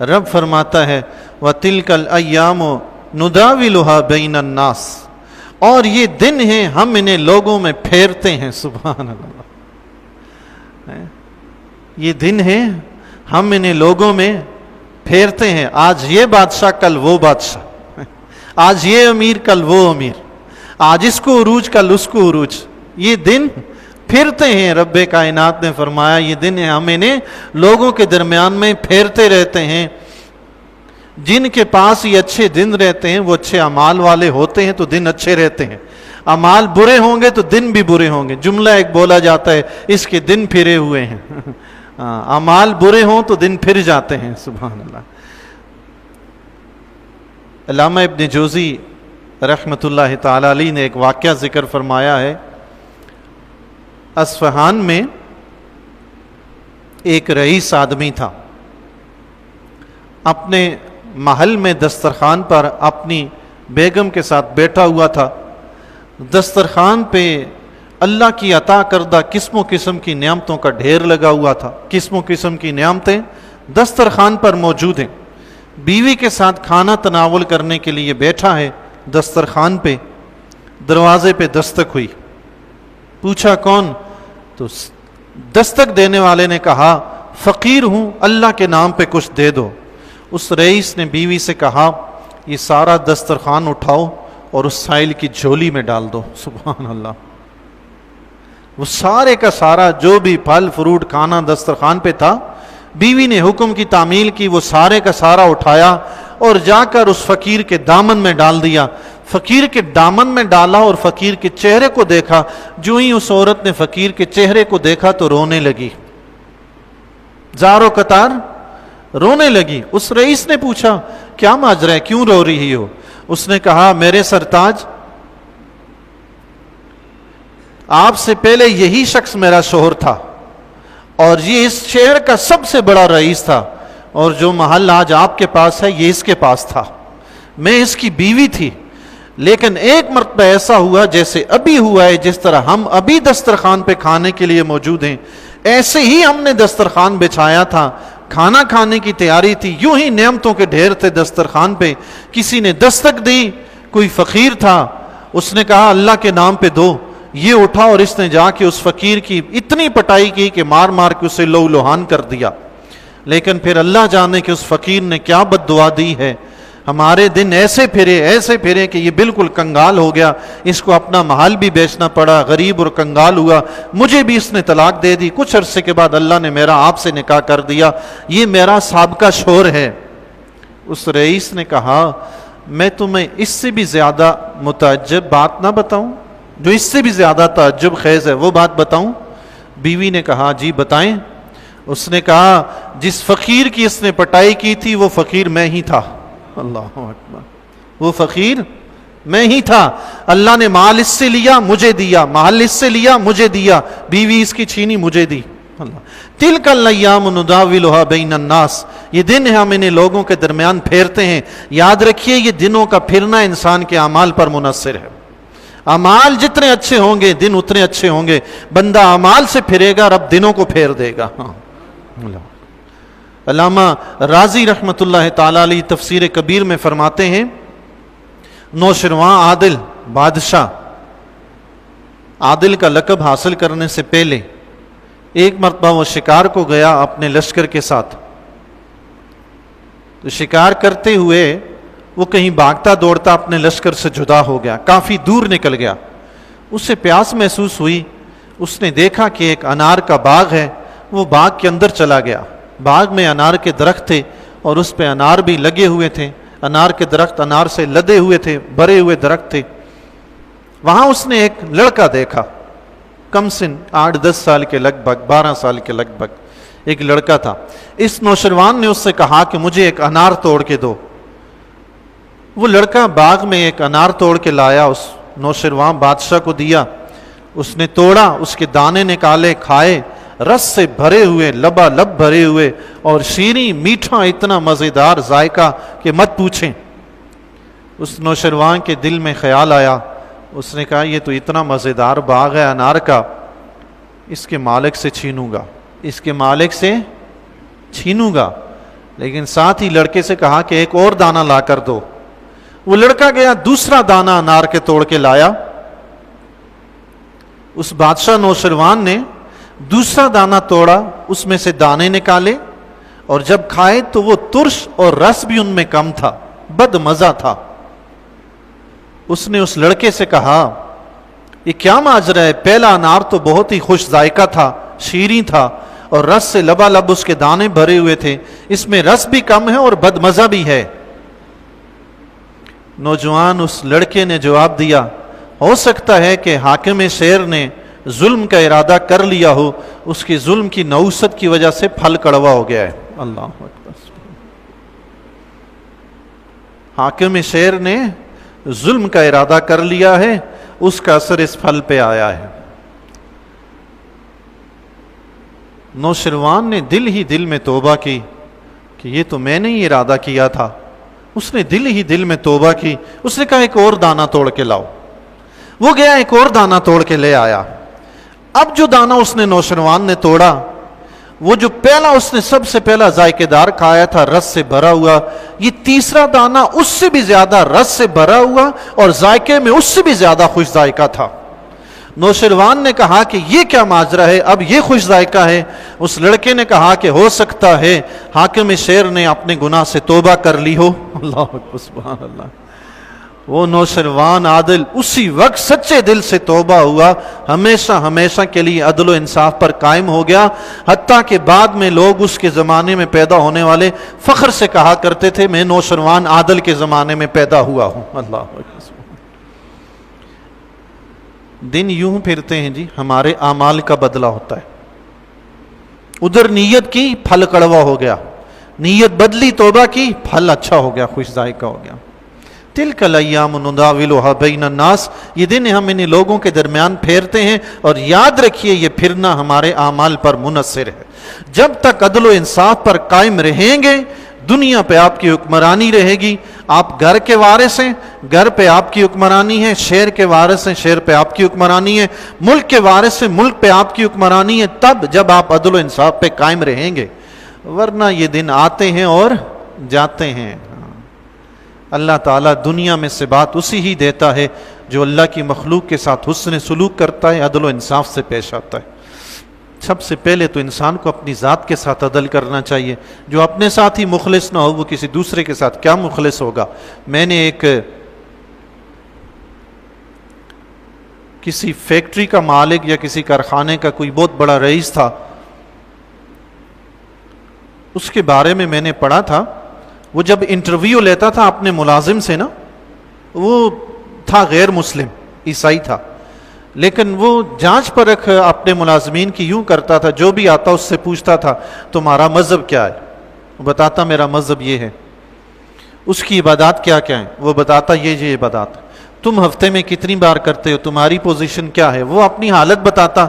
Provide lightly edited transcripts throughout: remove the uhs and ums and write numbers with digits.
رب فرماتا ہے وَتِلْكَ الْأَيَّامُ نُدَاوِلُهَا بَيْنَ النَّاسِ، اور یہ دن ہیں ہم انہیں لوگوں میں پھیرتے ہیں. سبحان اللہ. یہ دن ہیں ہم انہیں لوگوں میں پھیرتے ہیں. آج یہ بادشاہ کل وہ بادشاہ، آج یہ امیر کل وہ امیر، آج اس کو عروج کل اس کو عروج. یہ دن پھرتے ہیں. رب کائنات نے فرمایا یہ دن ہے ہم انہیں لوگوں کے درمیان میں پھیرتے رہتے ہیں. جن کے پاس یہ اچھے دن رہتے ہیں وہ اچھے اعمال والے ہوتے ہیں تو دن اچھے رہتے ہیں. اعمال برے ہوں گے تو دن بھی برے ہوں گے. جملہ ایک بولا جاتا ہے اس کے دن پھرے ہوئے ہیں. اعمال برے ہوں تو دن پھر جاتے ہیں. سبحان اللہ. علامہ ابن جوزی رحمۃ اللہ تعالی علیہ نے ایک واقعہ ذکر فرمایا ہے. اصفہان میں ایک رئیس آدمی تھا. اپنے محل میں دسترخوان پر اپنی بیگم کے ساتھ بیٹھا ہوا تھا. دسترخوان پہ اللہ کی عطا کردہ قسم و قسم کی نعمتوں کا ڈھیر لگا ہوا تھا. قسم و قسم کی نعمتیں دسترخوان پر موجود ہیں. بیوی کے ساتھ کھانا تناول کرنے کے لیے بیٹھا ہے دسترخوان پہ. دروازے پہ دستک ہوئی. پوچھا کون؟ تو دستک دینے والے نے کہا فقیر ہوں، اللہ کے نام پہ کچھ دے دو. اس رئیس نے بیوی سے کہا یہ سارا دسترخوان اٹھاؤ اور اس سائل کی جھولی میں ڈال دو. سبحان اللہ. وہ سارے کا سارا جو بھی پھل فروٹ کھانا دسترخوان پہ تھا، بیوی نے حکم کی تعمیل کی. وہ سارے کا سارا اٹھایا اور جا کر اس فقیر کے دامن میں ڈال دیا. فقیر کے دامن میں ڈالا اور فقیر کے چہرے کو دیکھا. جو ہی اس عورت نے فقیر کے چہرے کو دیکھا تو رونے لگی، زارو قطار رونے لگی. اس رئیس نے پوچھا کیا ماجرا ہے، کیوں رو رہی ہو؟ اس نے کہا میرے سرتاج، آپ سے پہلے یہی شخص میرا شوہر تھا اور یہ اس شہر کا سب سے بڑا رئیس تھا، اور جو محل آج آپ کے پاس ہے یہ اس کے پاس تھا. میں اس کی بیوی تھی. لیکن ایک مرتبہ ایسا ہوا جیسے ابھی ہوا ہے، جس طرح ہم ابھی دسترخوان پہ کھانے کے لیے موجود ہیں، ایسے ہی ہم نے دسترخوان بچھایا تھا، کھانا کھانے کی تیاری تھی، یوں ہی نعمتوں کے ڈھیر تھے دسترخوان پہ. کسی نے دستک دی، کوئی فقیر تھا، اس نے کہا اللہ کے نام پہ دو. یہ اٹھا اور اس نے جا کے اس فقیر کی اتنی پٹائی کی کہ مار مار کے اسے لو لوہان کر دیا. لیکن پھر اللہ جانے کہ اس فقیر نے کیا بد دعا دی ہے. ہمارے دن ایسے پھرے کہ یہ بالکل کنگال ہو گیا. اس کو اپنا محل بھی بیچنا پڑا، غریب اور کنگال ہوا. مجھے بھی اس نے طلاق دے دی. کچھ عرصے کے بعد اللہ نے میرا آپ سے نکاح کر دیا. یہ میرا سابقہ شوہر ہے. اس رئیس نے کہا میں تمہیں اس سے بھی زیادہ متعجب بات نہ بتاؤں، جو اس سے بھی زیادہ تعجب خیز ہے وہ بات بتاؤں؟ بیوی نے کہا جی بتائیں. اس نے کہا جس فقیر کی اس نے پٹائی کی تھی وہ فقیر میں ہی تھا. اللہ اکبر. وہ فقیر میں ہی تھا. اللہ نے مال اس سے لیا مجھے دیا، محل اس سے لیا مجھے دیا، بیوی اس کی چھینی مجھے دی. تلک الایام نداولها بین الناس. یہ دن ہے ہم انہیں لوگوں کے درمیان پھیرتے ہیں. یاد رکھیے یہ دنوں کا پھرنا انسان کے اعمال پر منحصر ہے. اعمال جتنے اچھے ہوں گے دن اتنے اچھے ہوں گے. بندہ اعمال سے پھرے گا رب دنوں کو پھیر دے گا. علامہ رازی رحمۃ اللہ تعالی علیہ تفسیر کبیر میں فرماتے ہیں نوشرواں عادل بادشاہ، عادل کا لقب حاصل کرنے سے پہلے ایک مرتبہ وہ شکار کو گیا اپنے لشکر کے ساتھ. تو شکار کرتے ہوئے وہ کہیں بھاگتا دوڑتا اپنے لشکر سے جدا ہو گیا، کافی دور نکل گیا. اسے پیاس محسوس ہوئی. اس نے دیکھا کہ ایک انار کا باغ ہے. وہ باغ کے اندر چلا گیا. باغ میں انار کے درخت تھے اور اس پہ انار بھی لگے ہوئے تھے. انار کے درخت انار سے لدے ہوئے تھے، بھرے ہوئے درخت تھے. وہاں اس نے ایک لڑکا دیکھا، کم سن 8-10 سال کے لگ بھگ، 12 سال کے لگ بھگ ایک لڑکا تھا. اس نوشروان نے اس سے کہا کہ مجھے ایک انار توڑ کے دو. وہ لڑکا باغ میں ایک انار توڑ کے لایا، اس نوشروان بادشاہ کو دیا. اس نے توڑا، اس کے دانے نکالے، کھائے. رس سے بھرے ہوئے، لبا لب بھرے ہوئے اور شیریں میٹھا، اتنا مزیدار ذائقہ کہ مت پوچھیں. اس نوشروان کے دل میں خیال آیا. اس نے کہا یہ تو اتنا مزیدار باغ ہے انار کا، اس کے مالک سے چھینوں گا، اس کے مالک سے چھینوں گا. لیکن ساتھ ہی لڑکے سے کہا کہ ایک اور دانہ لا کر دو. وہ لڑکا گیا, دوسرا دانہ انار کے توڑ کے لایا. اس بادشاہ نوشروان نے دوسرا دانہ توڑا, اس میں سے دانے نکالے, اور جب کھائے تو وہ ترش اور رس بھی ان میں کم تھا, بد مزہ تھا. اس نے اس لڑکے سے کہا یہ کیا ماجرا ہے؟ پہلا انار تو بہت ہی خوش ذائقہ تھا, شیریں تھا, اور رس سے لبالب اس کے دانے بھرے ہوئے تھے, اس میں رس بھی کم ہے اور بد مزہ بھی ہے. نوجوان اس لڑکے نے جواب دیا, ہو سکتا ہے کہ حاکم شہر نے ظلم کا ارادہ کر لیا ہو, اس کے ظلم کی نوست کی وجہ سے پھل کڑوا ہو گیا ہے. اللہ اکبر. حاکم شہر نے ظلم کا ارادہ کر لیا ہے, اس کا اثر اس پھل پہ آیا ہے. نوشروان نے دل ہی دل میں توبہ کی کہ یہ تو میں نے ہی ارادہ کیا تھا. اس نے دل ہی دل میں توبہ کی. اس نے کہا ایک اور دانہ توڑ کے لاؤ. وہ گیا, ایک اور دانہ توڑ کے لے آیا. اب جو دانہ اس نے نوشروان نے توڑا, وہ جو پہلا اس نے سب سے پہلا ذائقے دار کھایا تھا, رس سے بھرا ہوا, یہ تیسرا دانہ اس سے بھی زیادہ رس سے بھرا ہوا اور ذائقے میں اس سے بھی زیادہ خوش ذائقہ تھا. نوشروان نے کہا کہ یہ کیا ماجرا ہے, اب یہ خوش ذائقہ ہے. اس لڑکے نے کہا کہ ہو سکتا ہے حاکم شہر نے اپنے گناہ سے توبہ کر لی ہو. اللہ اکبر, سبحان اللہ. وہ نوشروان عادل اسی وقت سچے دل سے توبہ ہوا, ہمیشہ ہمیشہ کے لیے عدل و انصاف پر قائم ہو گیا. حتیٰ کہ بعد میں لوگ اس کے زمانے میں پیدا ہونے والے فخر سے کہا کرتے تھے میں نوشروان عادل کے زمانے میں پیدا ہوا ہوں. اللہ اکبر. دن یوں پھرتے ہیں جی, ہمارے اعمال کا بدلہ ہوتا ہے. ادھر نیت کی, پھل کڑوا ہو گیا. نیت بدلی, توبہ کی, پھل اچھا ہو گیا, خوش ذائقہ ہو گیا. تلک الایام نداولها بین الناس, یہ دن ہم ان لوگوں کے درمیان پھیرتے ہیں, اور یاد رکھیے یہ پھرنا ہمارے اعمال پر منحصر ہے. جب تک عدل و انصاف پر قائم رہیں گے دنیا پہ آپ کی حکمرانی رہے گی. آپ گھر کے وارث ہیں, گھر پہ آپ کی حکمرانی ہے. شہر کے وارث ہیں, شہر پہ آپ کی حکمرانی ہے. ملک کے وارث ہیں, ملک پہ آپ کی حکمرانی ہے. تب جب آپ عدل و انصاف پہ قائم رہیں گے, ورنہ یہ دن آتے ہیں اور جاتے ہیں. اللہ تعالیٰ دنیا میں سے بات اسی ہی دیتا ہے جو اللہ کی مخلوق کے ساتھ حسن سلوک کرتا ہے, عدل و انصاف سے پیش آتا ہے. سب سے پہلے تو انسان کو اپنی ذات کے ساتھ عدل کرنا چاہیے. جو اپنے ساتھ ہی مخلص نہ ہو وہ کسی دوسرے کے ساتھ کیا مخلص ہوگا. میں نے ایک کسی فیکٹری کا مالک یا کسی کارخانے کا کوئی بہت بڑا رئیس تھا, اس کے بارے میں نے پڑھا تھا. وہ جب انٹرویو لیتا تھا اپنے ملازم سے نا, وہ تھا غیر مسلم, عیسائی تھا, لیکن وہ جانچ پرکھ اپنے ملازمین کی یوں کرتا تھا, جو بھی آتا اس سے پوچھتا تھا تمہارا مذہب کیا ہے, وہ بتاتا میرا مذہب یہ ہے. اس کی عبادات کیا کیا ہیں, وہ بتاتا یہ عبادات. تم ہفتے میں کتنی بار کرتے ہو, تمہاری پوزیشن کیا ہے, وہ اپنی حالت بتاتا.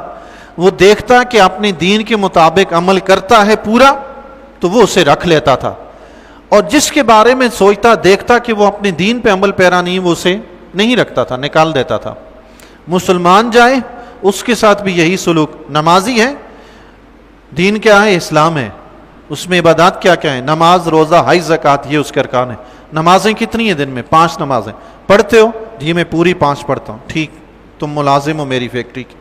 وہ دیکھتا کہ اپنے دین کے مطابق عمل کرتا ہے پورا, تو وہ اسے رکھ لیتا تھا, اور جس کے بارے میں سوچتا دیکھتا کہ وہ اپنے دین پہ عمل پیرا نہیں, وہ اسے نہیں رکھتا تھا, نکال دیتا تھا. مسلمان جائے اس کے ساتھ بھی یہی سلوک. نمازی ہے, دین کیا ہے, اسلام ہے, اس میں عبادات کیا کیا ہے, نماز, روزہ, حج, زکوٰۃ, یہ اس کے ارکان ہیں. نمازیں کتنی ہیں دن میں, 5 نمازیں پڑھتے ہو جی, میں پوری 5 پڑھتا ہوں. ٹھیک, تم ملازم ہو میری فیکٹری کی.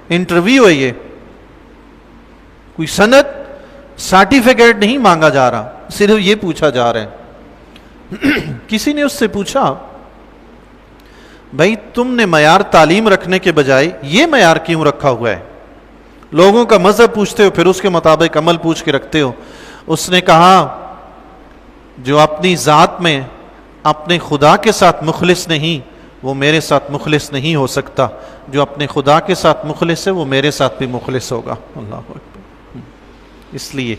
انٹرویو ہے یہ, کوئی سند سرٹیفکیٹ نہیں مانگا جا رہا, صرف یہ پوچھا جا رہا ہے. کسی نے اس سے پوچھا بھائی تم نے معیار تعلیم رکھنے کے بجائے یہ معیار کیوں رکھا ہوا ہے, لوگوں کا مذہب پوچھتے ہو پھر اس کے مطابق عمل پوچھ کے رکھتے ہو. اس نے کہا جو اپنی ذات میں اپنے خدا کے ساتھ مخلص نہیں وہ میرے ساتھ مخلص نہیں ہو سکتا, جو اپنے خدا کے ساتھ مخلص ہے وہ میرے ساتھ بھی مخلص ہوگا. اللہ اکبر. اس لیے